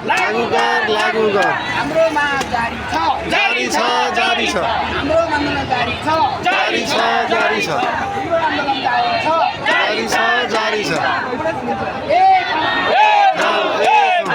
लागू गर हाम्रोमा जारी छ जारी छ हाम्रो आन्दोलन जारी छ जारी छ हाम्रो आन्दोलन जारी छ जारी छ एक एक